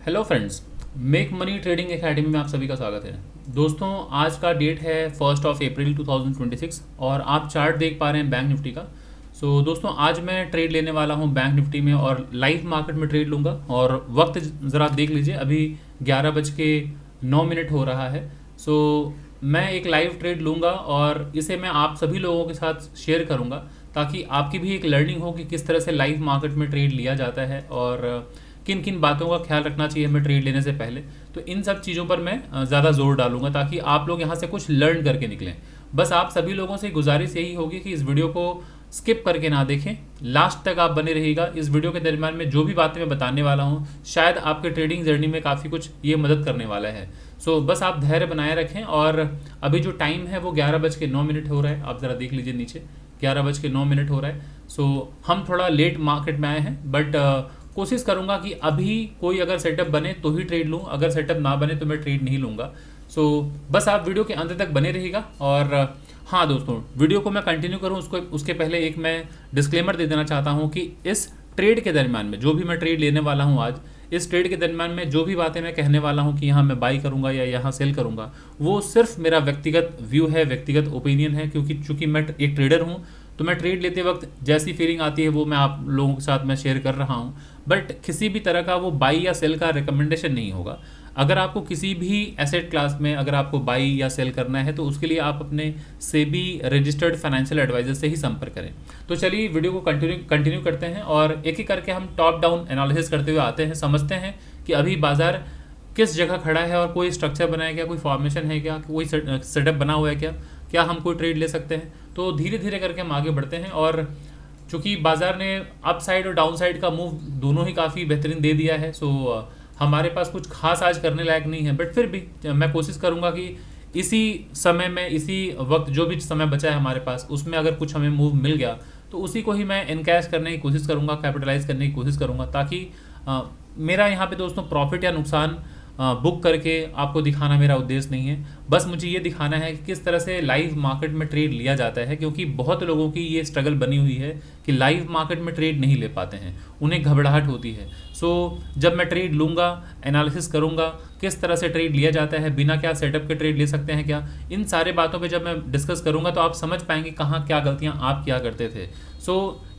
Hello friends, make money trading academy में आप सभी का स्वागत है। दोस्तों, आज का डेट है 1 अप्रैल 2026 और आप चार्ट देख पा रहे हैं बैंक निफ्टी का। दोस्तों, आज मैं ट्रेड लेने वाला हूं बैंक निफ्टी में और लाइव मार्केट में ट्रेड लूँगा। और वक्त ज़रा देख लीजिए, अभी 11:09 हो रहा है। मैं एक लाइव ट्रेड लूँगा और इसे मैं आप सभी लोगों के साथ शेयर करूँगा ताकि आपकी भी एक लर्निंग हो कि किस तरह से लाइव मार्केट में ट्रेड लिया जाता है और किन किन बातों का ख्याल रखना चाहिए हमें ट्रेड लेने से पहले। तो इन सब चीज़ों पर मैं ज़्यादा जोर डालूंगा ताकि आप लोग यहाँ से कुछ लर्न करके निकलें। बस आप सभी लोगों से गुजारिश यही होगी कि इस वीडियो को स्किप करके ना देखें, लास्ट तक आप बने रहिएगा। इस वीडियो के दरम्यान में जो भी बातें मैं बताने वाला हूँ शायद आपके ट्रेडिंग जर्नी में काफ़ी कुछ ये मदद करने वाला है। बस आप धैर्य बनाए रखें। और अभी जो टाइम है वो 11:09 हो रहा है, आप ज़रा देख लीजिए नीचे 11:09 हो रहा है। हम थोड़ा लेट मार्केट में आए हैं, बट कोशिश करूंगा कि अभी कोई अगर सेटअप बने तो ही ट्रेड लूं, अगर सेटअप ना बने तो मैं ट्रेड नहीं लूंगा। बस आप वीडियो के अंत तक बने रहिएगा। और हाँ दोस्तों, वीडियो को मैं कंटिन्यू करूं उसके पहले एक मैं डिस्क्लेमर दे देना चाहता हूं कि इस ट्रेड के दरम्यान में जो भी मैं ट्रेड लेने वाला हूं आज, इस ट्रेड के दरम्यान में जो भी बातें मैं कहने वाला हूं कि यहाँ मैं बाई करूंगा या यहाँ सेल करूंगा, वो सिर्फ मेरा व्यक्तिगत व्यू है, व्यक्तिगत ओपिनियन है। क्योंकि चूंकि मैं एक ट्रेडर हूं तो मैं ट्रेड लेते वक्त जैसी फीलिंग आती है वो मैं आप लोगों के साथ मैं शेयर कर रहा हूँ। बट किसी भी तरह का वो बाई या सेल का रिकमेंडेशन नहीं होगा। अगर आपको किसी भी एसेट क्लास में अगर आपको बाई या सेल करना है तो उसके लिए आप अपने सेबी रजिस्टर्ड फाइनेंशियल एडवाइजर से ही संपर्क करें। तो चलिए वीडियो को कंटिन्यू करते हैं और एक एक करके हम टॉप डाउन एनालिसिस करते हुए आते हैं, समझते हैं कि अभी बाजार किस जगह खड़ा है और कोई स्ट्रक्चर बनाया क्या, कोई फॉर्मेशन है क्या, कोई सेटअप बना हुआ है क्या, क्या हम कोई ट्रेड ले सकते हैं। तो धीरे धीरे करके हम आगे बढ़ते हैं। और चूंकि बाजार ने अप साइड और डाउन साइड का मूव दोनों ही काफ़ी बेहतरीन दे दिया है, हमारे पास कुछ खास आज करने लायक नहीं है। बट फिर भी मैं कोशिश करूंगा कि इसी समय में, इसी वक्त जो भी समय बचा है हमारे पास, उसमें अगर कुछ हमें मूव मिल गया तो उसी को ही मैं इनकैश करने की कोशिश करूंगा, कैपिटलाइज करने की कोशिश करूंगा, ताकि मेरा यहाँ पे दोस्तों प्रॉफिट या नुकसान बुक करके आपको दिखाना मेरा उद्देश्य नहीं है। बस मुझे ये दिखाना है कि किस तरह से लाइव मार्केट में ट्रेड लिया जाता है। क्योंकि बहुत लोगों की ये स्ट्रगल बनी हुई है कि लाइव मार्केट में ट्रेड नहीं ले पाते हैं, उन्हें घबराहट होती है। जब मैं ट्रेड लूँगा, एनालिसिस करूँगा किस तरह से ट्रेड लिया जाता है, बिना क्या सेटअप के ट्रेड ले सकते हैं क्या, इन सारे बातों पे जब मैं डिस्कस करूँगा तो आप समझ पाएंगे कहाँ क्या गलतियाँ आप क्या करते थे।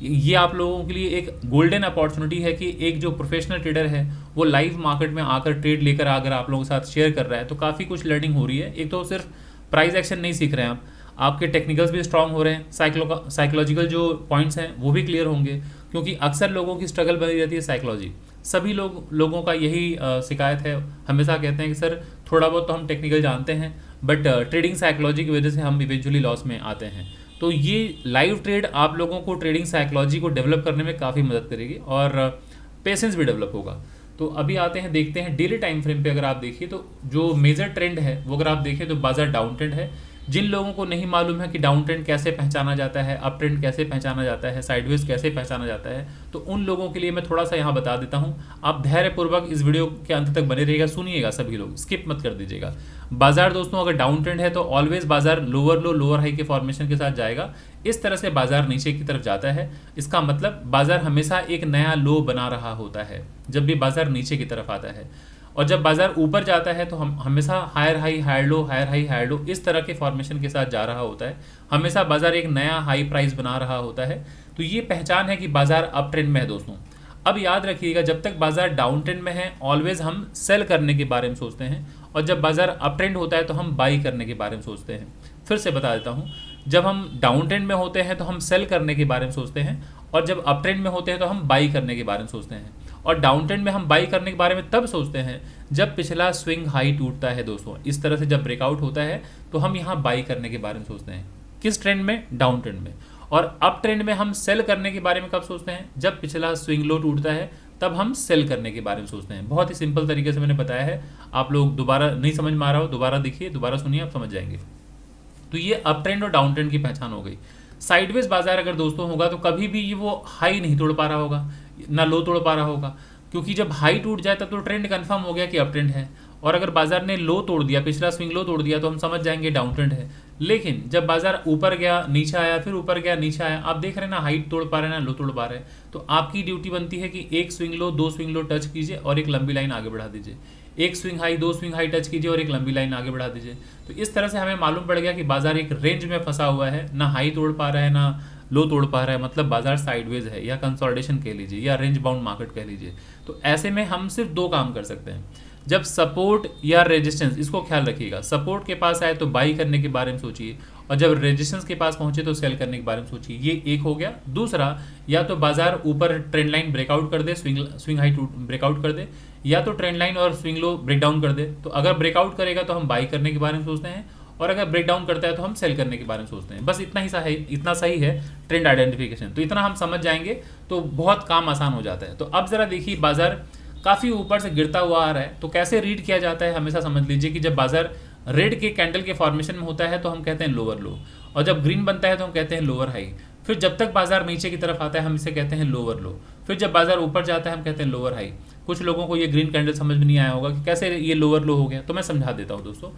ये आप लोगों के लिए एक गोल्डन अपॉर्चुनिटी है कि एक जो प्रोफेशनल ट्रेडर है वो लाइव मार्केट में आकर ट्रेड लेकर अगर आप लोगों के साथ शेयर कर रहा है तो काफ़ी कुछ लर्निंग हो रही है। एक तो सिर्फ प्राइस एक्शन नहीं सीख रहे हैं आप, आपके टेक्निकल्स भी स्ट्रांग हो रहे हैं, साइकोलॉजिकल जो पॉइंट्स हैं वो भी क्लियर होंगे। क्योंकि अक्सर लोगों की स्ट्रगल बनी रहती है साइकोलॉजी। सभी लोगों का यही शिकायत है, हमेशा कहते हैं कि सर थोड़ा बहुत तो हम टेक्निकल जानते हैं बट ट्रेडिंग साइकोलॉजी की वजह से हम इवेंचुअली लॉस में आते हैं। तो ये लाइव ट्रेड आप लोगों को ट्रेडिंग साइकोलॉजी को डेवलप करने में काफ़ी मदद करेगी और पेशेंस भी डेवलप होगा। तो अभी आते हैं, देखते हैं डेली टाइम फ्रेम पे। अगर आप देखिए तो जो मेजर ट्रेंड है वो अगर आप देखें तो बाजार डाउन ट्रेंड है। जिन लोगों को नहीं मालूम है कि डाउन ट्रेंड कैसे पहचाना जाता है, अप ट्रेंड कैसे पहचाना जाता है, साइडवेज कैसे पहचाना जाता है, तो उन लोगों के लिए मैं थोड़ा सा यहाँ बता देता हूँ। आप धैर्यपूर्वक इस वीडियो के अंत तक बने रहिएगा, सुनिएगा, सभी लोग स्किप मत कर दीजिएगा। बाजार दोस्तों अगर डाउन ट्रेंड है तो ऑलवेज बाजार लोअर लो लोअर हाई के फॉर्मेशन के साथ जाएगा। इस तरह से बाजार नीचे की तरफ जाता है, इसका मतलब बाजार हमेशा एक नया लो बना रहा होता है जब भी बाजार नीचे की तरफ आता है। और जब बाजार ऊपर जाता है तो हम हमेशा higher high higher low, higher high higher low, इस तरह के फॉर्मेशन के साथ जा रहा होता है। हमेशा बाजार एक नया हाई प्राइस बना रहा होता है। तो ये पहचान है कि बाजार अप ट्रेंड में है दोस्तों। अब याद रखिएगा, जब तक बाजार डाउन ट्रेंड में है ऑलवेज हम सेल करने के बारे में सोचते हैं, और जब बाजार अप ट्रेंड होता है तो हम बाई करने के बारे में सोचते हैं। फिर से बता देता हूँ, जब हम डाउन ट्रेंड में होते हैं तो हम सेल करने के बारे में सोचते हैं, और जब अप ट्रेंड में होते हैं तो हम बाई करने के बारे में सोचते हैं। और डाउन ट्रेंड में हम बाई करने के बारे में तब सोचते हैं जब पिछला स्विंग हाई टूटता है दोस्तों। इस तरह से जब ब्रेकआउट होता है तो हम यहाँ बाई करने के बारे में सोचते हैं। किस ट्रेंड में? डाउन ट्रेंड में। और अप ट्रेंड में हम सेल करने के बारे में कब सोचते हैं? जब पिछला स्विंग लो टूटता है तब हम सेल करने के बारे में सोचते हैं। बहुत ही सिंपल तरीके से मैंने बताया है, आप लोग दोबारा नहीं समझ में आ रहा हो दोबारा देखिए, दोबारा सुनिए, आप समझ जाएंगे। तो ये अप ट्रेंड और डाउन ट्रेंड की पहचान हो गई। साइडवेज बाजार अगर दोस्तों होगा तो कभी भी ये वो हाई नहीं तोड़ पा रहा होगा, ना लो तोड़ पा रहा होगा। क्योंकि जब हाई टूट जाए तब तो ट्रेंड कंफर्म हो गया कि अप ट्रेंड है। और अगर बाजार ने लो तोड़ दिया, पिछला स्विंग लो तोड़ दिया, तो हम समझ जाएंगे डाउन ट्रेंड है। लेकिन जब बाजार ऊपर गया नीचे आया, फिर ऊपर गया नीचे आया, आप देख रहे हैं ना हाइट तोड़ पा रहे हैं ना लो तोड़ पा रहे हैं, तो आपकी ड्यूटी बनती है कि एक स्विंग लो, दो स्विंग लो टच कीजिए और एक लंबी लाइन आगे बढ़ा दीजिए, एक स्विंग हाई, दो स्विंग हाई टच कीजिए और एक लंबी लाइन आगे बढ़ा दीजिए। तो इस तरह से हमें मालूम पड़ गया कि बाजार एक रेंज में फंसा हुआ है, ना हाई तोड़ पा रहा है ना लो तोड़ पा रहा है, मतलब बाजार साइडवेज है या कंसोलिडेशन कह लीजिए या रेंज बाउंड मार्केट कह लीजिए। तो ऐसे में हम सिर्फ दो काम कर सकते हैं, जब सपोर्ट या रेजिस्टेंस, इसको ख्याल रखिएगा, सपोर्ट के पास आए तो बाई करने के बारे में सोचिए और जब रेजिस्टेंस के पास पहुंचे तो सेल करने के बारे में सोचिए। ये एक हो गया। दूसरा, या तो बाजार ऊपर ट्रेंड लाइन ब्रेकआउट कर दे, स्विंग हाई ब्रेकआउट कर दे, या तो ट्रेंड लाइन और स्विंग लो ब्रेक डाउन कर दे। तो अगर ब्रेकआउट करेगा तो हम बाई करने के बारे में सोचते हैं और अगर ब्रेक डाउन करता है तो हम सेल करने के बारे में सोचते हैं। बस इतना सही है ट्रेंड आइडेंटिफिकेशन। तो इतना हम समझ जाएंगे तो बहुत काम आसान हो जाता है। तो अब जरा देखिए, बाजार काफ़ी ऊपर से गिरता हुआ आ रहा है, तो कैसे रीड किया जाता है हमेशा समझ लीजिए कि जब बाजार रेड के कैंडल के फॉर्मेशन में होता है तो हम कहते हैं लोअर लो, और जब ग्रीन बनता है तो हम कहते हैं लोअर हाई। फिर जब तक बाजार नीचे की तरफ आता है हम इसे कहते हैं लोअर लो। फिर जब बाजार ऊपर जाता है हम कहते हैं लोअर हाई। कुछ लोगों को ये ग्रीन कैंडल समझ में नहीं आया होगा कि कैसे ये लोअर लो हो गया, तो मैं समझा देता हूँ दोस्तों।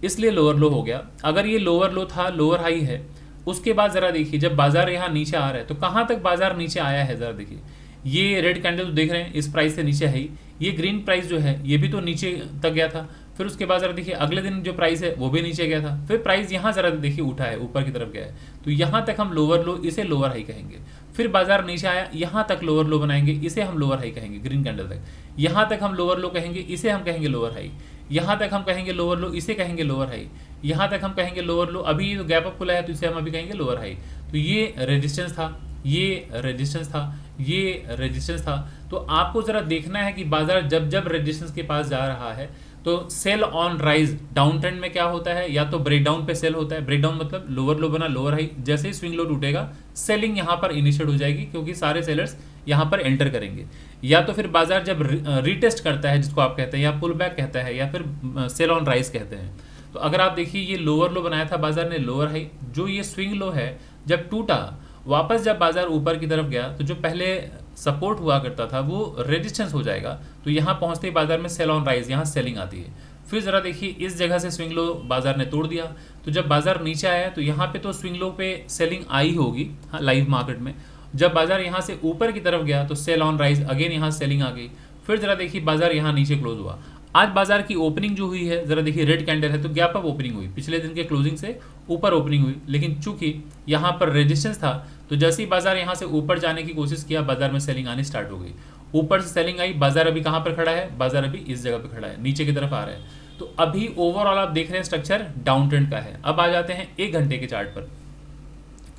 इसलिए लोअर लो हो गया, अगर ये लोअर लो था, लोअर हाई है, उसके बाद जरा देखिए जब बाजार यहाँ नीचे आ रहा है तो कहाँ तक बाजार नीचे आया है, जरा देखिए ये रेड कैंडल तो देख रहे हैं इस प्राइस से नीचे है ही, ये ग्रीन प्राइस जो है ये भी तो नीचे तक गया था। फिर उसके बाद जरा देखिए अगले दिन जो प्राइस है वो भी नीचे गया था, फिर प्राइस यहाँ जरा देखिए उठा है, ऊपर की तरफ गया है, तो यहाँ तक हम लोअर लो, इसे लोअर हाई कहेंगे। फिर बाजार नीचे आया, यहाँ तक लोअर लो बनाएंगे, इसे हम लोअर हाई कहेंगे ग्रीन कैंडल तक। यहाँ तक हम लोअर लो कहेंगे, इसे हम कहेंगे लोअर हाई। यहाँ तक हम कहेंगे लोअर लो, इसे कहेंगे लोअर हाई। यहाँ तक हम कहेंगे लोअर लो, अभी तो गैप अप खुला है तो इसे हम अभी कहेंगे लोअर हाई। तो ये रेजिस्टेंस था, ये रेजिस्टेंस था, ये रेजिस्टेंस था। तो आपको जरा देखना है कि बाजार जब जब रेजिस्टेंस के पास जा रहा है तो sell on rise, down trend में क्या होता है, या तो ब्रेक डाउन पे सेल होता है। ब्रेक डाउन मतलब लोअर लो बना, लोअर हाई, जैसे ही स्विंग लो टूटेगा सेलिंग यहाँ पर इनिशिएट हो जाएगी क्योंकि सारे सेलर्स यहाँ पर एंटर करेंगे। या तो फिर बाजार जब रीटेस्ट करता है, जिसको आप कहते हैं, या पुल बैक कहता है, या फिर सेल ऑन राइज कहते हैं। तो अगर आप देखिए ये लोअर लो बनाया था बाजार ने, लोअर हाई, जो ये स्विंग लो है जब टूटा, वापस जब बाजार ऊपर की तरफ गया तो जो पहले सपोर्ट हुआ करता था वो रेजिस्टेंस हो जाएगा। तो यहाँ पहुँचते ही बाजार में सेल ऑन राइज, यहाँ सेलिंग आती है। फिर ज़रा देखिए इस जगह से स्विंग लो बाजार ने तोड़ दिया, तो जब बाजार नीचे आया तो यहाँ पे तो स्विंग लो पे सेलिंग आई होगी, हाँ, लाइव मार्केट में। जब बाजार यहाँ से ऊपर की तरफ गया तो सेल ऑन राइज, अगेन यहाँ सेलिंग आ गई। फिर ज़रा देखिए बाजार यहाँ नीचे क्लोज हुआ। आज बाजार की ओपनिंग जो हुई है, जरा देखिए रेड कैंडल है तो गैप अप ओपनिंग हुई, पिछले दिन के क्लोजिंग से ऊपर ओपनिंग हुई, लेकिन चूंकि यहाँ पर रेजिस्टेंस था तो जैसे ही बाजार यहाँ से ऊपर जाने की कोशिश किया बाजार में सेलिंग आनी स्टार्ट हो गई। ऊपर से सेलिंग आई, बाजार अभी कहाँ पर खड़ा है, बाजार अभी इस जगह पर खड़ा है, नीचे की तरफ आ रहा है। तो अभी ओवरऑल आप देख रहे हैं स्ट्रक्चर डाउन ट्रेंड का है। अब आ जाते हैं एक घंटे के चार्ट पर।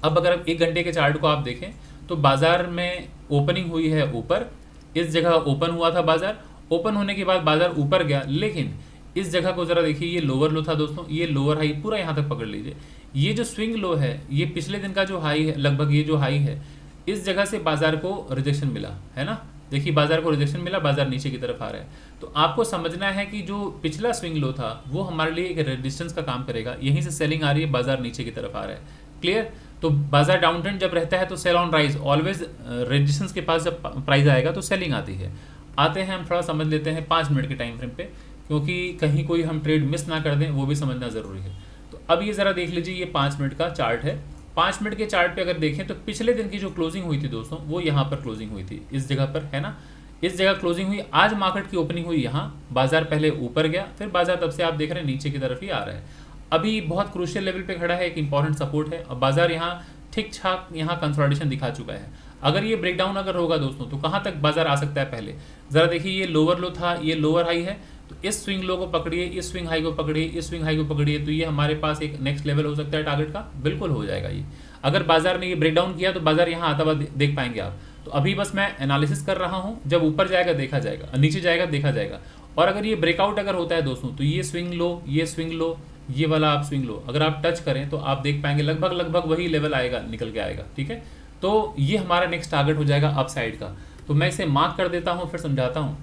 अब अगर आप एक घंटे के चार्ट को आप देखें तो बाजार में ओपनिंग हुई है ऊपर, इस जगह ओपन हुआ था बाजार, ओपन होने के बाद बाजार ऊपर गया, लेकिन इस जगह को जरा देखिए ये लोअर लो था दोस्तों, ये लोअर हाई पूरा यहाँ तक पकड़ लीजिए। ये जो स्विंग लो है ये पिछले दिन का जो हाई है, लगभग ये जो हाई है, इस जगह से बाजार को रिजेक्शन मिला है ना। देखिए बाजार को रिजेक्शन मिला, बाजार नीचे की तरफ आ रहा है। तो आपको समझना है कि जो पिछला स्विंग लो था वो हमारे लिए एक रेजिस्टेंस का काम करेगा। यहीं से सेलिंग आ रही है, बाजार नीचे की तरफ आ रहा है, क्लियर। तो बाजार डाउन ट्रेंड जब रहता है तो sell on rise, always resistance के पास जब प्राइस आएगा तो सेलिंग आती है। आते हैं हम थोड़ा समझ लेते हैं 5 मिनट के टाइम फ्रेम पे, क्योंकि कहीं कोई हम ट्रेड मिस ना कर दें, वो भी समझना ज़रूरी है। तो अब ये ज़रा देख लीजिए, ये 5 मिनट का चार्ट है। 5 मिनट के चार्ट पे अगर देखें तो पिछले दिन की जो क्लोजिंग हुई थी दोस्तों, वो यहाँ पर क्लोजिंग हुई थी, इस जगह पर है ना, इस जगह क्लोजिंग हुई। आज मार्केट की ओपनिंग हुई यहाँ, बाजार पहले ऊपर गया, फिर बाजार तब से आप देख रहे हैं नीचे की तरफ ही आ रहा है। अभी बहुत क्रूशियल लेवल पे खड़ा है, एक इंपॉर्टेंट सपोर्ट है, और बाजार यहाँ ठीक ठाक यहाँ कंसोलिडेशन दिखा चुका है। अगर ये ब्रेकडाउन अगर होगा दोस्तों तो कहाँ तक बाजार आ सकता है, पहले ज़रा देखिए ये लोअर लो था, ये लोअर हाई है, तो इस स्विंग लो को पकड़िए, इस स्विंग हाई को पकड़िए, इस स्विंग हाई को पकड़िए, तो ये हमारे पास एक नेक्स्ट लेवल हो सकता है टारगेट का, बिल्कुल हो जाएगा ये। अगर बाजार ने ये ब्रेकडाउन किया तो बाजार यहाँ आता हुआ देख पाएंगे आप। तो अभी बस मैं एनालिसिस कर रहा हूँ, जब ऊपर जाएगा देखा जाएगा, नीचे जाएगा देखा जाएगा। और अगर ये ब्रेकआउट अगर होता है दोस्तों तो ये स्विंग लो, ये स्विंग लो, ये वाला आप स्विंग लो अगर आप टच करें तो आप देख पाएंगे लगभग वही लेवल आएगा, निकल के आएगा, ठीक है। तो ये हमारा नेक्स्ट टारगेट हो जाएगा अप साइड का। तो मैं इसे मार्क कर देता हूँ, फिर समझाता हूँ।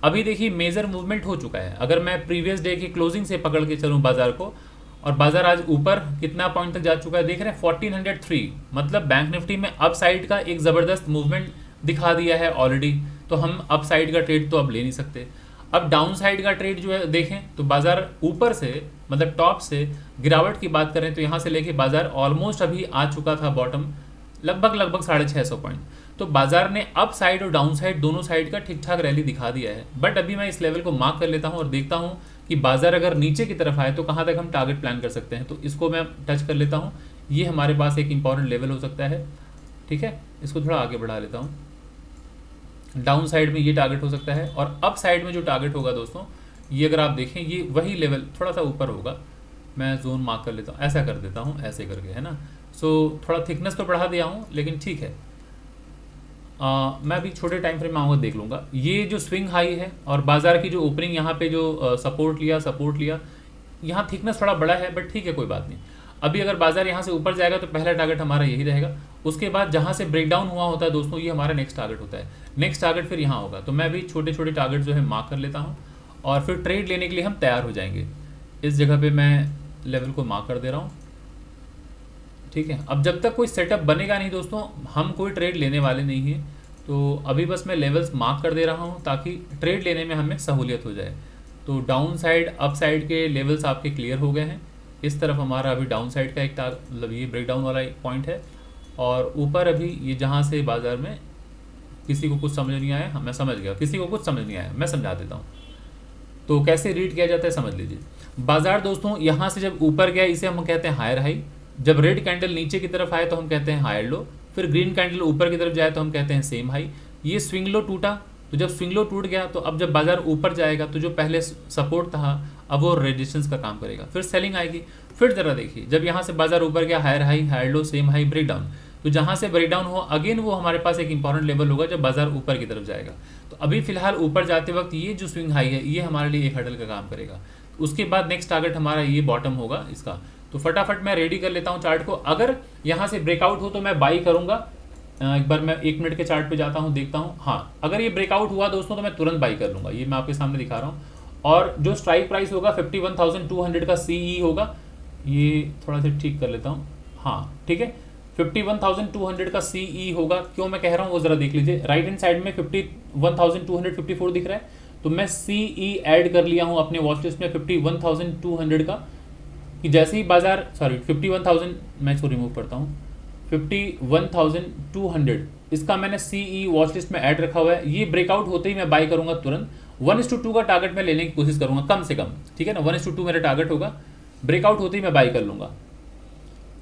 अभी देखिए मेजर मूवमेंट हो चुका है। अगर मैं प्रीवियस डे की क्लोजिंग से पकड़ के चलूँ बाजार को, और बाजार आज ऊपर कितना पॉइंट तक जा चुका है देख रहे हैं 1403, मतलब बैंक निफ्टी में अप साइड का एक ज़बरदस्त मूवमेंट दिखा दिया है ऑलरेडी। तो हम अप साइड का ट्रेड तो अब ले नहीं सकते। अब डाउन साइड का ट्रेड जो है देखें तो बाजार ऊपर से मतलब टॉप से गिरावट की बात करें तो यहाँ से लेके बाजार ऑलमोस्ट अभी आ चुका था बॉटम, लगभग 650 पॉइंट। तो बाजार ने अप साइड और डाउन साइड दोनों साइड का ठीक ठाक रैली दिखा दिया है। बट अभी मैं इस लेवल को मार्क कर लेता हूँ और देखता हूँ कि बाजार अगर नीचे की तरफ आए तो कहाँ तक हम टारगेट प्लान कर सकते हैं। तो इसको मैं टच कर लेता हूँ, ये हमारे पास एक इंपॉर्टेंट लेवल हो सकता है। ठीक है, इसको थोड़ा आगे बढ़ा लेता हूँ। डाउन साइड में ये टारगेट हो सकता है और अप साइड में जो टारगेट होगा दोस्तों, ये अगर आप देखें ये वही लेवल थोड़ा सा ऊपर होगा। मैं जोन मार्क कर लेता हूँ, ऐसा कर देता हूँ, ऐसे करके, है ना। सो थोड़ा थिकनेस तो बढ़ा दिया हूँ लेकिन ठीक है। मैं अभी छोटे टाइम फ्रेम में आऊँगा, देख लूँगा। ये जो स्विंग हाई है और बाजार की जो ओपनिंग यहाँ पे जो सपोर्ट लिया, यहाँ थिकनेस थोड़ा बड़ा है बट ठीक है, कोई बात नहीं। अभी अगर बाजार यहाँ से ऊपर जाएगा तो पहला टारगेट हमारा यही रहेगा। उसके बाद जहाँ से ब्रेकडाउन हुआ होता है दोस्तों, ये हमारा नेक्स्ट टारगेट होता है। नेक्स्ट टारगेट फिर यहाँ होगा। तो मैं अभी छोटे छोटे टारगेट जो है मार्क कर लेता हूँ और फिर ट्रेड लेने के लिए हम तैयार हो जाएंगे। इस जगह पे मैं लेवल को मार्क कर दे रहा हूँ। ठीक है, अब जब तक कोई सेटअप बनेगा नहीं दोस्तों, हम कोई ट्रेड लेने वाले नहीं हैं। तो अभी बस मैं लेवल्स मार्क कर दे रहा हूँ ताकि ट्रेड लेने में हमें सहूलियत हो जाए। तो डाउन साइड अप साइड के लेवल्स आपके क्लियर हो गए हैं। इस तरफ हमारा अभी डाउन साइड का एक मतलब ये ब्रेकडाउन वाला एक पॉइंट है और ऊपर अभी ये जहाँ से बाजार में किसी को कुछ समझ नहीं आया, मैं समझ गया, किसी को कुछ समझ नहीं आया, मैं समझा देता हूँ। तो कैसे रीड किया जाता है समझ लीजिए। बाजार दोस्तों यहाँ से जब ऊपर गया, इसे हम कहते हैं हायर हाई। जब रेड कैंडल नीचे की तरफ आए तो हम कहते हैं हायर लो। फिर ग्रीन कैंडल ऊपर की तरफ जाए तो हम कहते हैं सेम हाई। ये स्विंग लो टूटा, तो जब स्विंग लो टूट गया तो अब जब बाजार ऊपर जाएगा तो जो पहले सपोर्ट था अब वो रेजिस्टेंस का काम करेगा, फिर सेलिंग आएगी। फिर जरा देखिए, जब यहाँ से बाजार ऊपर गया, higher high, higher low, same high, breakdown, तो जहाँ से ब्रेकडाउन हो अगेन वो हमारे पास एक इंपॉर्टेंट लेवल होगा जब बाजार ऊपर की तरफ जाएगा। तो अभी फिलहाल ऊपर जाते वक्त ये जो स्विंग हाई है ये हमारे लिए एक हडल का काम करेगा। उसके बाद नेक्स्ट टारगेट हमारा ये बॉटम होगा इसका। तो फटाफट मैं रेडी कर लेता हूँ चार्ट को। अगर यहाँ से ब्रेकआउट हो तो मैं बाई करूँगा। एक बार मैं 1 मिनट के चार्ट पे जाता हूँ, देखता हूँ। हाँ, अगर ये ब्रेकआउट हुआ दोस्तों तो मैं तुरंत बाई कर लूँगा। ये मैं आपके सामने दिखा रहा हूँ। और जो स्ट्राइक प्राइस होगा 51,200 का CE होगा। ये थोड़ा सा ठीक कर लेता हूँ। हाँ ठीक है, 51,200 का CE होगा। क्यों मैं कह रहा हूँ वो ज़रा देख लीजिए। राइट हैंड साइड में 51,254 दिख रहा है, तो मैं CE ऐड कर लिया हूँ अपने वॉच लिस्ट में 51,200 का। कि जैसे ही बाजार 51,000 मैं इसको रिमूव करता हूँ, 51,200 इसका मैंने CE वॉच लिस्ट में ऐड रखा हुआ है। ये ब्रेकआउट होते ही मैं बाई करूँगा तुरंत। 1:2 का टारगेट मैं लेने की कोशिश करूँगा कम से कम, ठीक है ना। 1:2 मेरा टारगेट होगा, ब्रेकआउट होते ही मैं बाई कर लूँगा।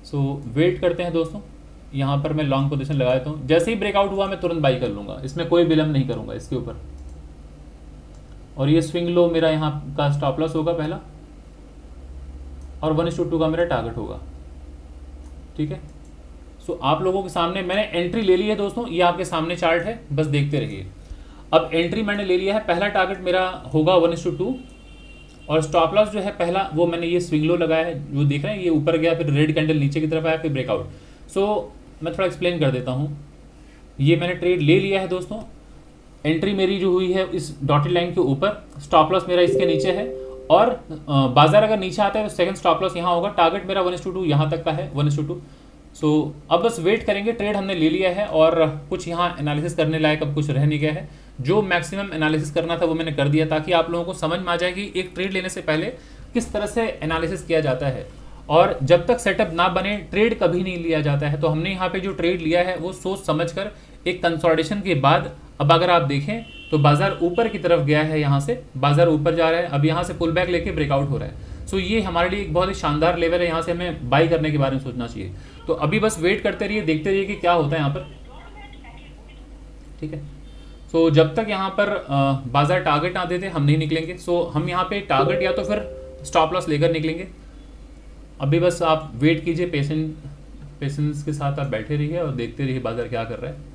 सो वेट करते हैं दोस्तों, यहाँ पर मैं लॉन्ग पोजीशन लगा देता हूँ। जैसे ही ब्रेकआउट हुआ मैं तुरंत बाई कर लूँगा, इसमें कोई विलम्ब नहीं करूँगा इसके ऊपर। और ये स्विंग लो मेरा यहाँ का स्टॉप लॉस होगा पहला, और 1:2 का मेरा टारगेट होगा, ठीक है। सो आप लोगों के सामने मैंने एंट्री ले ली है दोस्तों, ये आपके सामने चार्ट है, बस देखते रहिए। अब एंट्री मैंने ले लिया है। पहला टारगेट मेरा होगा 1:2 और स्टॉप लॉस जो है पहला वो मैंने ये स्विंग लो लगाया है, जो देख रहे हैं ये ऊपर गया, फिर रेड कैंडल नीचे की तरफ आया, फिर ब्रेकआउट। सो मैं थोड़ा एक्सप्लेन कर देता हूँ। ये मैंने ट्रेड ले लिया है दोस्तों। एंट्री मेरी जो हुई है इस डॉटेड लाइन के ऊपर, स्टॉप लॉस मेरा इसके नीचे है, और बाजार अगर नीचे आता है तो सेकंड स्टॉप लॉस यहाँ होगा। टारगेट मेरा 1:2 यहाँ तक का है, 1:2। सो अब बस वेट करेंगे। ट्रेड हमने ले लिया है और कुछ यहाँ एनालिसिस करने लायक अब कुछ रह नहीं गया है। जो मैक्सिमम एनालिसिस करना था वो मैंने कर दिया, ताकि आप लोगों को समझ में आ जाए कि एक ट्रेड लेने से पहले किस तरह से एनालिसिस किया जाता है। और जब तक सेटअप ना बने ट्रेड कभी नहीं लिया जाता है। तो हमने यहाँ पे जो ट्रेड लिया है वो सोच समझ कर एक कंसोलिडेशन के बाद, अब अगर आप देखें तो बाजार ऊपर की तरफ गया है, यहाँ से बाजार ऊपर जा रहा है, अब यहाँ से पुल बैक लेके ब्रेकआउट हो रहा है। सो ये हमारे लिए एक बहुत ही शानदार लेवल है, यहाँ से हमें बाई करने के बारे में सोचना चाहिए। तो अभी बस वेट करते रहिए, देखते रहिए कि क्या होता है यहाँ पर, ठीक है। सो जब तक यहाँ पर बाजार टारगेट ना देते हम नहीं निकलेंगे। सो हम यहाँ पे टारगेट या तो फिर स्टॉप लॉस लेकर निकलेंगे। अभी बस आप वेट कीजिए, पेशेंस के साथ आप बैठे रहिए और देखते रहिए बाजार क्या कर रहा है।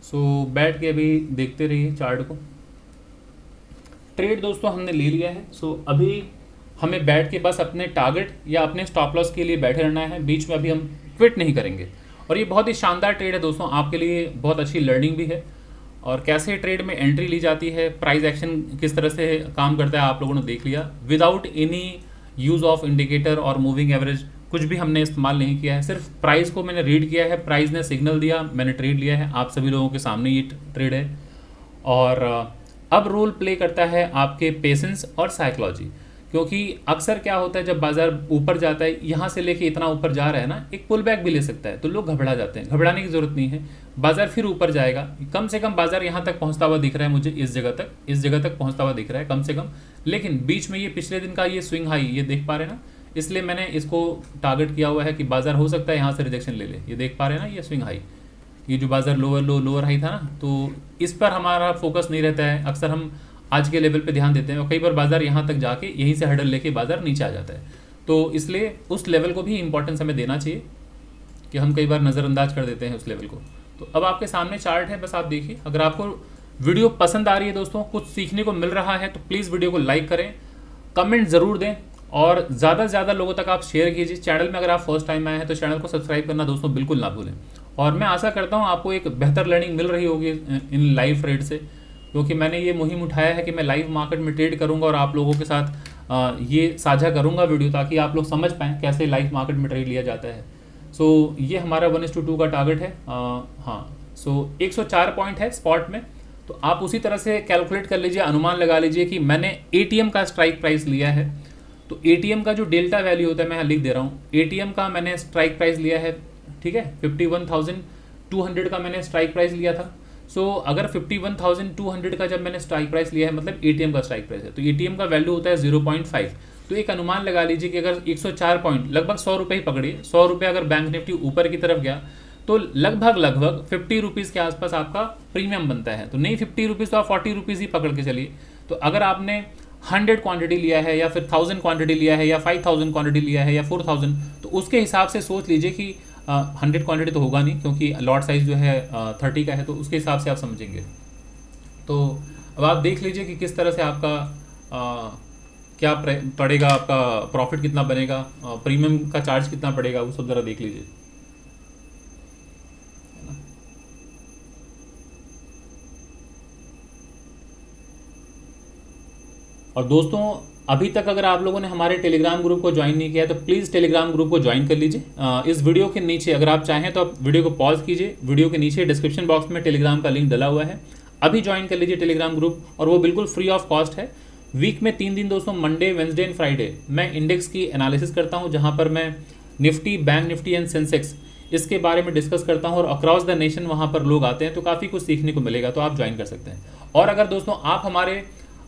सो बैठ के अभी देखते रहिए चार्ट को। ट्रेड दोस्तों हमने ले लिया है। सो अभी हमें बैठ के बस अपने टारगेट या अपने स्टॉप लॉस के लिए बैठे रहना है, बीच में अभी हम क्विट नहीं करेंगे। और ये बहुत ही शानदार ट्रेड है दोस्तों, आपके लिए बहुत अच्छी लर्निंग भी है। और कैसे ट्रेड में एंट्री ली जाती है, प्राइस एक्शन किस तरह से काम करता है, आप लोगों ने देख लिया। Without any use of indicator और मूविंग एवरेज कुछ भी हमने इस्तेमाल नहीं किया है। सिर्फ प्राइस को मैंने रीड किया है, प्राइस ने सिग्नल दिया, मैंने ट्रेड लिया है, आप सभी लोगों के सामने ये ट्रेड है। और अब रोल प्ले करता है आपके पेशेंस और साइकोलॉजी, क्योंकि अक्सर क्या होता है जब बाजार ऊपर जाता है, यहाँ से लेके इतना ऊपर जा रहा है ना, एक पुल बैक भी ले सकता है, तो लोग घबरा जाते हैं। घबराने की जरूरत नहीं है, बाजार फिर ऊपर जाएगा। कम से कम बाजार यहाँ तक पहुँचता हुआ दिख रहा है मुझे, इस जगह तक पहुँचता हुआ दिख रहा है कम से कम। लेकिन बीच में ये पिछले दिन का ये स्विंग हाई, ये देख पा रहे हैं ना, इसलिए मैंने इसको टारगेट किया हुआ है कि बाजार हो सकता है यहाँ से रिजेक्शन ले ले। ये देख पा रहे हैं ना, ये स्विंग हाई, ये जो बाजार लोअर लो लोअर हाई था ना, तो इस पर हमारा फोकस नहीं रहता है। अक्सर हम आज के लेवल पे ध्यान देते हैं और कई बार बाजार यहाँ तक जाके यहीं से हडल लेके बाजार नीचे आ जाता है। तो इसलिए उस लेवल को भी इंपॉर्टेंस हमें देना चाहिए कि हम कई बार नज़रअंदाज कर देते हैं उस लेवल को। तो अब आपके सामने चार्ट है, बस आप देखिए। अगर आपको वीडियो पसंद आ रही है दोस्तों, कुछ सीखने को मिल रहा है, तो प्लीज़ वीडियो को लाइक करें, कमेंट ज़रूर दें और ज़्यादा से ज़्यादा लोगों तक आप शेयर कीजिए। चैनल में अगर आप फर्स्ट टाइम आए हैं तो चैनल को सब्सक्राइब करना दोस्तों बिल्कुल ना भूलें। और मैं आशा करता हूँ आपको एक बेहतर लर्निंग मिल रही होगी इन लाइव ट्रेड से, क्योंकि मैंने ये मुहिम उठाया है कि मैं लाइव मार्केट में ट्रेड करूंगा और आप लोगों के साथ ये साझा करूंगा वीडियो, ताकि आप लोग समझ पाएँ कैसे लाइव मार्केट में ट्रेड लिया जाता है। सो ये हमारा 1:2 का टारगेट है। हाँ, सो 104 पॉइंट है स्पॉट में, तो आप उसी तरह से कैलकुलेट कर लीजिए, अनुमान लगा लीजिए कि मैंने ATM का स्ट्राइक प्राइस लिया है। तो ATM का जो डेल्टा वैल्यू होता है, मैं यहाँ लिख दे रहा हूँ, ATM का मैंने स्ट्राइक प्राइस लिया है, ठीक है, 51,200 का मैंने स्ट्राइक प्राइस लिया था। सो अगर 51,200 का जब मैंने स्ट्राइक प्राइस लिया है, मतलब ATM का स्ट्राइक प्राइस है, तो ATM का वैल्यू होता है 0.5। तो एक अनुमान लगा लीजिए कि अगर 104 पॉइंट, लगभग 100 रुपये ही पकड़िए, 100 रुपये अगर बैंक निफ्टी ऊपर की तरफ गया तो लगभग 50 रुपीज़ के आसपास आपका प्रीमियम बनता है। तो नहीं 50 रुपीज़ तो आप 40 रुपीज़ ही पकड़ के चलिए। तो अगर आपने 100 क्वांटिटी लिया है या फिर 1000 क्वांटिटी लिया है या 5000 क्वांटिटी लिया है या 4000, तो उसके हिसाब से सोच लीजिए कि 100 क्वांटिटी तो होगा नहीं, क्योंकि लॉट साइज जो है 30 का है, तो उसके हिसाब से आप समझेंगे। तो अब आप देख लीजिए कि किस तरह से आपका क्या पड़ेगा, आपका प्रॉफिट कितना बनेगा, प्रीमियम का चार्ज कितना पड़ेगा, वो सब ज़रा देख लीजिए। और दोस्तों, अभी तक अगर आप लोगों ने हमारे टेलीग्राम ग्रुप को ज्वाइन नहीं किया है तो प्लीज़ टेलीग्राम ग्रुप को ज्वाइन कर लीजिए। इस वीडियो के नीचे अगर आप चाहें तो आप वीडियो को पॉज कीजिए, वीडियो के नीचे डिस्क्रिप्शन बॉक्स में टेलीग्राम का लिंक डला हुआ है, अभी ज्वाइन कर लीजिए टेलीग्राम ग्रुप, और वो बिल्कुल फ्री ऑफ कॉस्ट है। वीक में 3 दिन दोस्तों, मंडे, वेंसडे एंड फ्राइडे, मैं इंडेक्स की एनालिसिस करता हूँ, जहाँ पर मैं Nifty, bank Nifty and Sensex इसके बारे में डिस्कस करता हूँ, और अक्रॉस द नेशन वहाँ पर लोग आते हैं, तो काफ़ी कुछ सीखने को मिलेगा, तो आप ज्वाइन कर सकते हैं। और अगर दोस्तों आप हमारे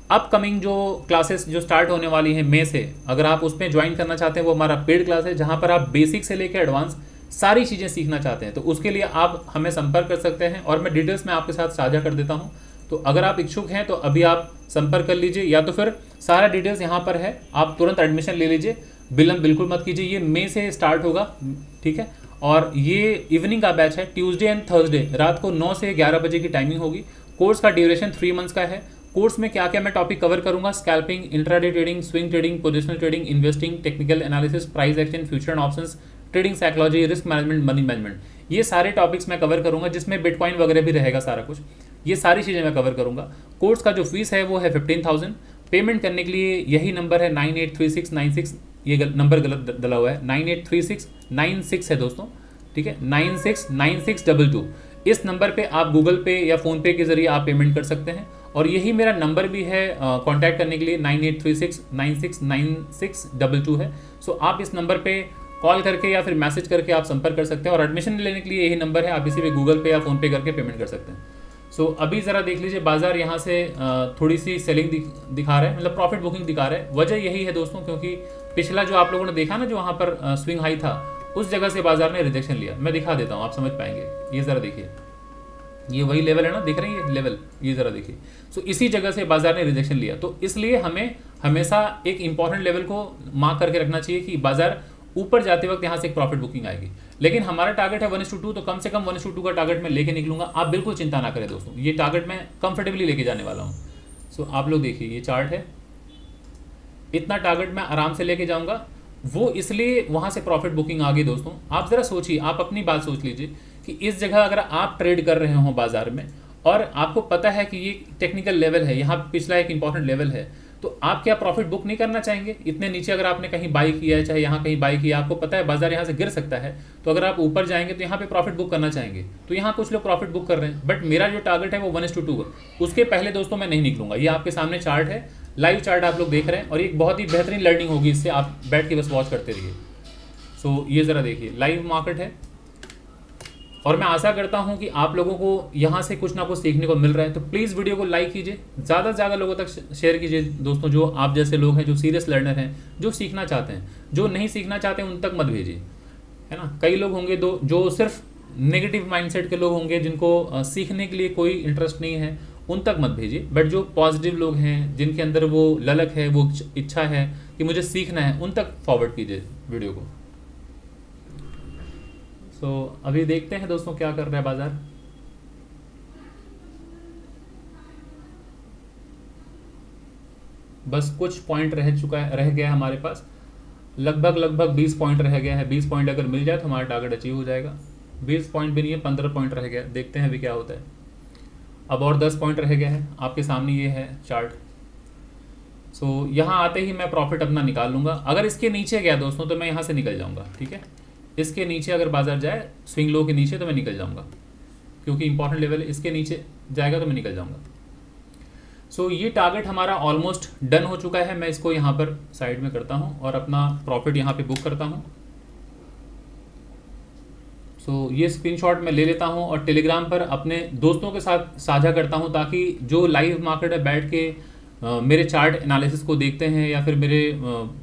अपकमिंग जो क्लासेस जो स्टार्ट होने वाली हैं मई से, अगर आप उसमें ज्वाइन करना चाहते हैं, वो हमारा पेड क्लास है, जहाँ पर आप बेसिक से लेकर एडवांस सारी चीज़ें सीखना चाहते हैं, तो उसके लिए आप हमें संपर्क कर सकते हैं, और मैं डिटेल्स में आपके साथ साझा कर देता हूँ। तो अगर आप इच्छुक हैं तो अभी आप संपर्क कर लीजिए, या तो फिर सारा डिटेल्स यहाँ पर है, आप तुरंत एडमिशन ले लीजिए, विलंब बिल्कुल मत कीजिए। ये मई से स्टार्ट होगा, ठीक है, और ये इवनिंग का बैच है, ट्यूसडे एंड थर्सडे रात को 9 से 11 बजे की टाइमिंग होगी। कोर्स का ड्यूरेशन 3 मंथ्स का है। कोर्स में क्या क्या मैं टॉपिक कवर करूंगा, scalping, intraday trading, swing trading, positional trading, investing, technical analysis, price action, future and options, trading psychology, risk management, money management, ये सारे टॉपिक्स मैं कवर करूंगा, जिसमें बिटकॉइन वगैरह भी रहेगा, सारा कुछ ये सारी चीज़ें मैं कवर करूंगा। कोर्स का जो फीस है वो है 15,000। पेमेंट करने के लिए यही नंबर है 983696, ये नंबर गलत डला हुआ है, 983696 है दोस्तों, ठीक है, 969622। इस नंबर पे आप गूगल पे या फ़ोन पे के ज़रिए आप पेमेंट कर सकते हैं, और यही मेरा नंबर भी है कांटेक्ट करने के लिए, 9836969622 है। सो आप इस नंबर पे कॉल करके या फिर मैसेज करके आप संपर्क कर सकते हैं, और एडमिशन लेने के लिए यही नंबर है, आप इसी पे गूगल पे या फ़ोन पे करके पेमेंट कर सकते हैं। सो अभी ज़रा देख लीजिए, बाजार यहाँ से थोड़ी सी सेलिंग दिखा रहा है, मतलब प्रॉफिट बुकिंग दिखा रहा है। वजह यही है दोस्तों, क्योंकि पिछला जो आप लोगों ने देखा ना, जो वहाँ पर स्विंग हाई था, उस जगह से बाजार ने रिजेक्शन लिया। मैं दिखा देता हूँ, आप समझ पाएंगे। ये ज़रा देखिए, ये वही लेवल है ना, दिख रही है लेवल, ये ज़रा देखिए। सो इसी जगह से बाजार ने रिजेक्शन लिया, तो इसलिए हमें हमेशा एक इंपॉर्टेंट लेवल को मार्क करके रखना चाहिए कि बाजार ऊपर जाते वक्त यहाँ से एक प्रॉफिट बुकिंग आएगी। लेकिन हमारा टारगेट है 1:2, तो कम से कम 1:2 का टारगेट मैं लेके निकलूंगा। आप बिल्कुल चिंता ना करें दोस्तों, ये टारगेट मैं कंफर्टेबली लेके जाने वाला हूँ। सो आप लोग देखिए, ये चार्ट है, इतना टारगेट मैं आराम से लेके जाऊँगा। वो इसलिए वहाँ से प्रॉफिट बुकिंग आ गई दोस्तों। आप ज़रा सोचिए, आप अपनी बात सोच लीजिए कि इस जगह अगर आप ट्रेड कर रहे हो बाजार में, और आपको पता है कि ये टेक्निकल लेवल है, यहाँ पिछला एक इंपॉर्टेंट लेवल है, तो आप क्या प्रॉफिट बुक नहीं करना चाहेंगे? इतने नीचे अगर आपने कहीं बाई किया है, चाहे यहाँ कहीं बाई किया, आपको पता है बाजार यहाँ से गिर सकता है, तो अगर आप ऊपर जाएंगे तो यहाँ पे प्रॉफिट बुक करना चाहेंगे। तो यहाँ कुछ लोग प्रॉफिट बुक कर रहे हैं, बट मेरा जो टारगेट है वो 1:2 है। उसके पहले दोस्तों मैं नहीं निकलूंगा। ये आपके सामने चार्ट है, लाइव चार्ट आप लोग देख रहे हैं, और एक बहुत ही बेहतरीन लर्निंग होगी इससे, आप बैठ के बस वॉच करते रहिए। सो ये ज़रा देखिए, लाइव मार्केट है, और मैं आशा करता हूं कि आप लोगों को यहाँ से कुछ ना कुछ सीखने को मिल रहा है। तो प्लीज़ वीडियो को लाइक कीजिए, ज़्यादा से ज़्यादा लोगों तक शेयर कीजिए दोस्तों, जो आप जैसे लोग हैं, जो सीरियस लर्नर हैं, जो सीखना चाहते हैं। जो नहीं सीखना चाहते हैं उन तक मत भेजिए, है ना। कई लोग होंगे जो सिर्फ नेगेटिव माइंडसेट के लोग होंगे, जिनको सीखने के लिए कोई इंटरेस्ट नहीं है, उन तक मत भेजिए। बट जो पॉजिटिव लोग हैं, जिनके अंदर वो ललक है, वो इच्छा है कि मुझे सीखना है, उन तक फॉरवर्ड कीजिए वीडियो को। तो अभी देखते हैं दोस्तों क्या कर रहा है बाजार। बस कुछ पॉइंट रह गया है हमारे पास, लगभग 20 पॉइंट रह गया है। 20 पॉइंट अगर मिल जाए तो हमारा टारगेट अचीव हो जाएगा। 20 पॉइंट भी नहीं है, 15 पॉइंट रह गया। देखते हैं अभी क्या होता है। अब और 10 पॉइंट रह गया है। आपके सामने ये है चार्ट। सो यहाँ आते ही मैं प्रॉफिट अपना निकाल लूँगा। अगर इसके नीचे गया दोस्तों तो मैं यहाँ से निकल जाऊँगा, ठीक है। इसके नीचे अगर बाजार जाए, स्विंग लो के नीचे, तो मैं निकल जाऊँगा, क्योंकि इंपॉर्टेंट लेवल इसके नीचे जाएगा तो मैं निकल जाऊँगा। सो ये टारगेट हमारा ऑलमोस्ट डन हो चुका है। मैं इसको यहाँ पर साइड में करता हूँ और अपना प्रॉफिट यहाँ पे बुक करता हूँ। सो ये स्क्रीनशॉट मैं ले लेता हूँ और टेलीग्राम पर अपने दोस्तों के साथ साझा करता हूँ, ताकि जो लाइव मार्केट में बैठ के मेरे चार्ट एनालिसिस को देखते हैं, या फिर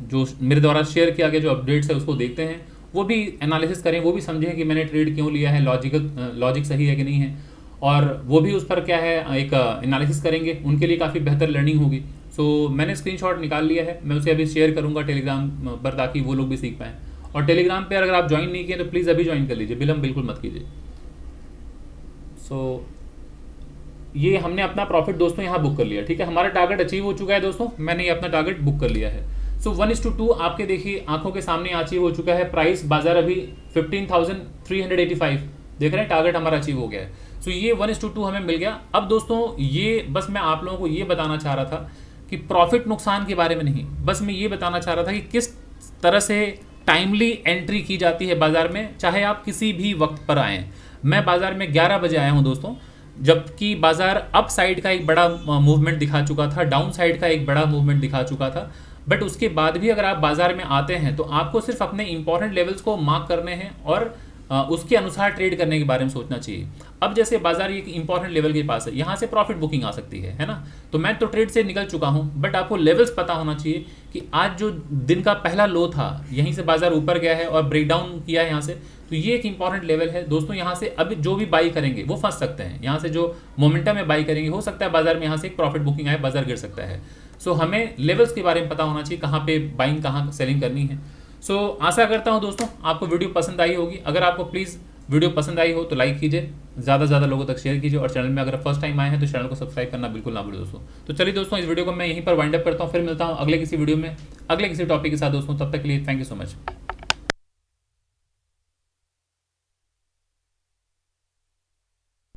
जो मेरे द्वारा शेयर किया गया जो अपडेट्स है उसको देखते हैं, वो भी एनालिसिस करें, वो भी समझें कि मैंने ट्रेड क्यों लिया है, लॉजिक सही है कि नहीं है, और वो भी उस पर क्या है एक एनालिसिस करेंगे। उनके लिए काफ़ी बेहतर लर्निंग होगी। सो मैंने स्क्रीनशॉट निकाल लिया है, मैं उसे अभी शेयर करूँगा टेलीग्राम पर, ताकि वो लोग भी सीख पाएँ। और टेलीग्राम पे अगर आप ज्वाइन नहीं किए तो प्लीज़ अभी ज्वाइन कर लीजिए, विलम्ब बिल्कुल मत कीजिए। सो ये हमने अपना प्रॉफिट दोस्तों यहाँ बुक कर लिया, ठीक है। हमारा टारगेट अचीव हो चुका है दोस्तों, मैंने ये अपना टारगेट बुक कर लिया है। सो 1:2 आपके देखिए आंखों के सामने अचीव हो चुका है। प्राइस बाजार अभी 15,385 देख रहे हैं, टारगेट हमारा अचीव हो गया है। सो ये 1:2 हमें मिल गया। अब दोस्तों ये बस मैं आप लोगों को ये बताना चाह रहा था कि प्रॉफिट नुकसान के बारे में नहीं, बस मैं ये बताना चाह रहा था कि किस तरह से टाइमली एंट्री की जाती है बाजार में, चाहे आप किसी भी वक्त पर आएँ। मैं बाजार में 11 बजे आया हूँ दोस्तों, जबकि बाजार अप साइड का एक बड़ा मूवमेंट दिखा चुका था, डाउन साइड का एक बड़ा मूवमेंट दिखा चुका था। बट उसके बाद भी अगर आप बाजार में आते हैं तो आपको सिर्फ अपने इंपॉर्टेंट लेवल्स को मार्क करने हैं और उसके अनुसार ट्रेड करने के बारे में सोचना चाहिए। अब जैसे बाजार एक इंपॉर्टेंट लेवल के पास है, यहाँ से प्रॉफिट बुकिंग आ सकती है ना। तो मैं तो ट्रेड से निकल चुका हूँ, बट आपको लेवल्स पता होना चाहिए कि आज जो दिन का पहला लो था, यहीं से बाजार ऊपर गया है और ब्रेकडाउन किया है यहाँ से, तो ये एक इंपॉर्टेंट लेवल है दोस्तों। यहाँ से अब जो भी बाई करेंगे वो फंस सकते हैं। यहाँ से जो मोमेंटम में बाई करेंगे, हो सकता है बाजार में यहाँ से एक प्रॉफिट बुकिंग आए, बाजार गिर सकता है। सो हमें लेवल्स के बारे में पता होना चाहिए, कहाँ पे बाइंग, कहाँ सेलिंग करनी है। सो आशा करता हूँ दोस्तों आपको वीडियो पसंद आई होगी। अगर आपको प्लीज़ वीडियो पसंद आई हो तो लाइक कीजिए, ज़्यादा से ज़्यादा लोगों तक शेयर कीजिए, और चैनल में अगर फर्स्ट टाइम आए हैं तो चैनल को सब्सक्राइब करना बिल्कुल ना भूलें दोस्तों। तो चलिए दोस्तों, इस वीडियो को मैं यहीं पर वाइंड अप करता हूँ, फिर मिलता हूँ अगले किसी वीडियो में अगले किसी टॉपिक के साथ दोस्तों। तब तक के लिए थैंक यू सो मच।